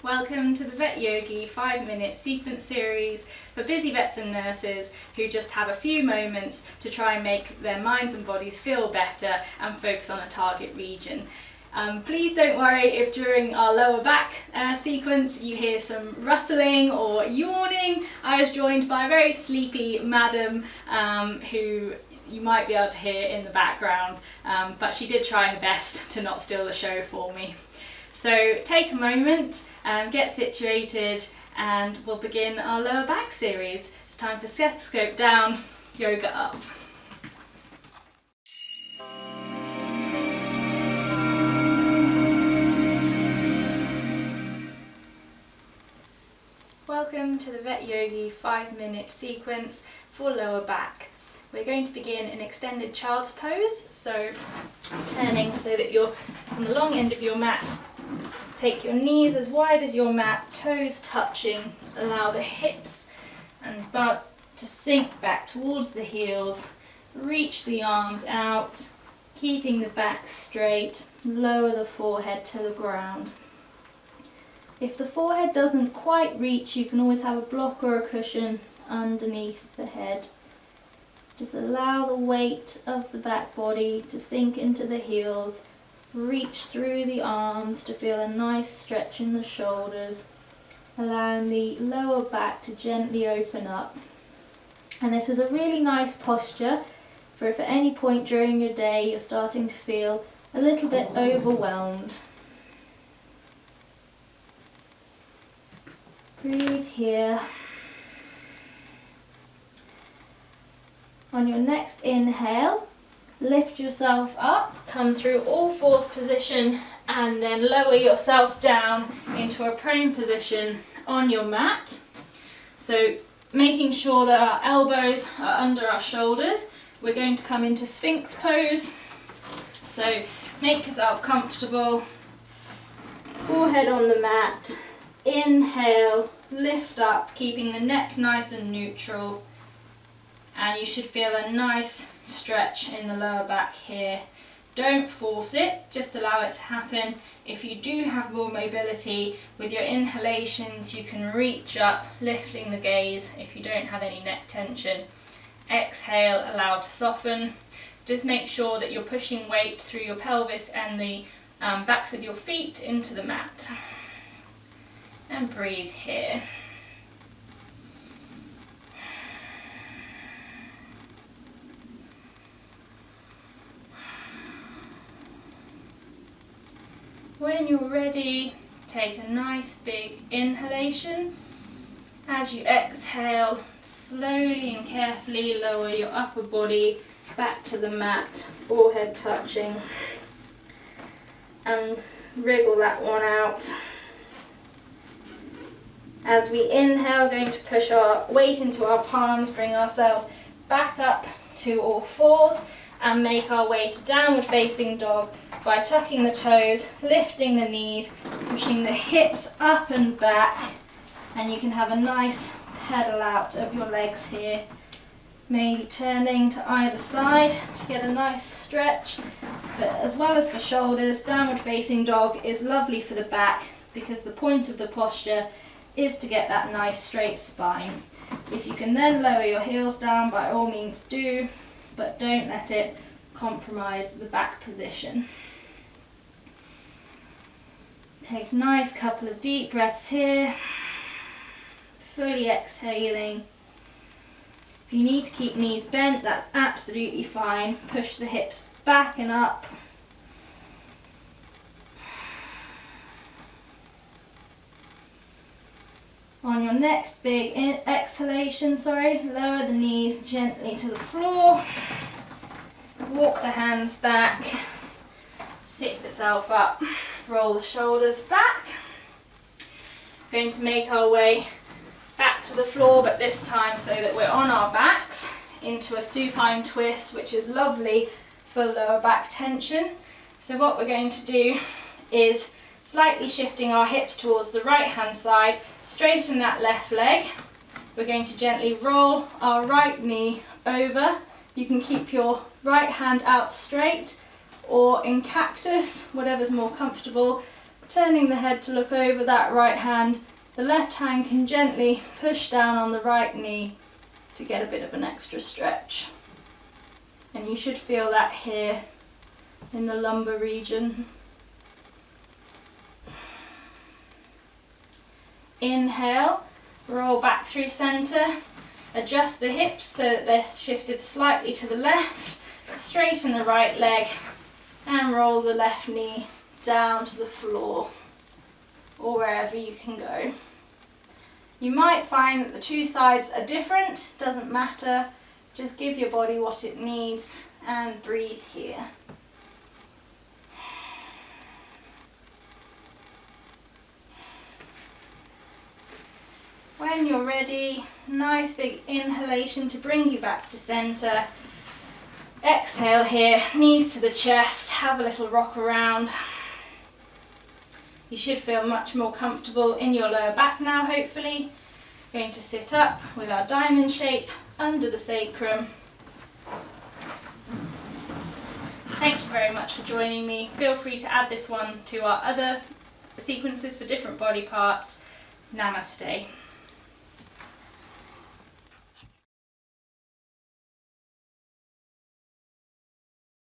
Welcome to the VetYogi 5-minute sequence series for busy vets and nurses who just have a few moments to try and make their minds and bodies feel better and focus on a target region. Please don't worry if during our lower back sequence you hear some rustling or yawning. I was joined by a very sleepy madam who you might be able to hear in the background, but she did try her best to not steal the show for me. So take a moment, get situated, and we'll begin our lower back series. It's time for stethoscope down, yoga up. Welcome to the VetYogi 5-minute sequence for lower back. We're going to begin in extended child's pose, so turning so that you're on the long end of your mat. Take your knees as wide as your mat, toes touching. Allow the hips and butt to sink back towards the heels. Reach the arms out, keeping the back straight. Lower the forehead to the ground. If the forehead doesn't quite reach, you can always have a block or a cushion underneath the head. Just allow the weight of the back body to sink into the heels. Reach through the arms to feel a nice stretch in the shoulders, allowing the lower back to gently open up. And this is a really nice posture for if at any point during your day you're starting to feel a little bit overwhelmed. Breathe here. On your next inhale, lift yourself up, come through all fours position, and then lower yourself down into a prone position on your mat. So making sure that our elbows are under our shoulders. We're going to come into Sphinx Pose. So make yourself comfortable, forehead on the mat. Inhale, lift up, keeping the neck nice and neutral. And you should feel a nice stretch in the lower back here. Don't force it, just allow it to happen. If you do have more mobility with your inhalations, you can reach up, lifting the gaze if you don't have any neck tension. Exhale, allow to soften. Just make sure that you're pushing weight through your pelvis and the backs of your feet into the mat. And breathe here. When you're ready, take a nice big inhalation. As you exhale, slowly and carefully lower your upper body back to the mat, forehead touching, and wriggle that one out. As we inhale, going to push our weight into our palms, bring ourselves back up to all fours, and make our way to downward facing dog by tucking the toes, lifting the knees, pushing the hips up and back, and you can have a nice pedal out of your legs here. Maybe turning to either side to get a nice stretch, but as well as for shoulders, downward facing dog is lovely for the back because the point of the posture is to get that nice straight spine. If you can then lower your heels down, by all means do, but don't let it compromise the back position. Take a nice couple of deep breaths here, fully exhaling. If you need to keep knees bent, that's absolutely fine. Push the hips back and up. On your next big exhalation, lower the knees gently to the floor. Walk the hands back. Sit yourself up. Roll the shoulders back. Going to make our way back to the floor, but this time so that we're on our backs, into a supine twist, which is lovely for lower back tension. So what we're going to do is slightly shifting our hips towards the right hand side, straighten that left leg. We're going to gently roll our right knee over. You can keep your right hand out straight or in cactus, whatever's more comfortable. Turning the head to look over that right hand, the left hand can gently push down on the right knee to get a bit of an extra stretch. And you should feel that here in the lumbar region. Inhale, roll back through centre, adjust the hips so that they're shifted slightly to the left, straighten the right leg and roll the left knee down to the floor or wherever you can go. You might find that the two sides are different, doesn't matter, just give your body what it needs and breathe here. When you're ready, nice big inhalation to bring you back to centre. Exhale here, knees to the chest, have a little rock around. You should feel much more comfortable in your lower back now, hopefully. Going to sit up with our diamond shape under the sacrum. Thank you very much for joining me. Feel free to add this one to our other sequences for different body parts. Namaste.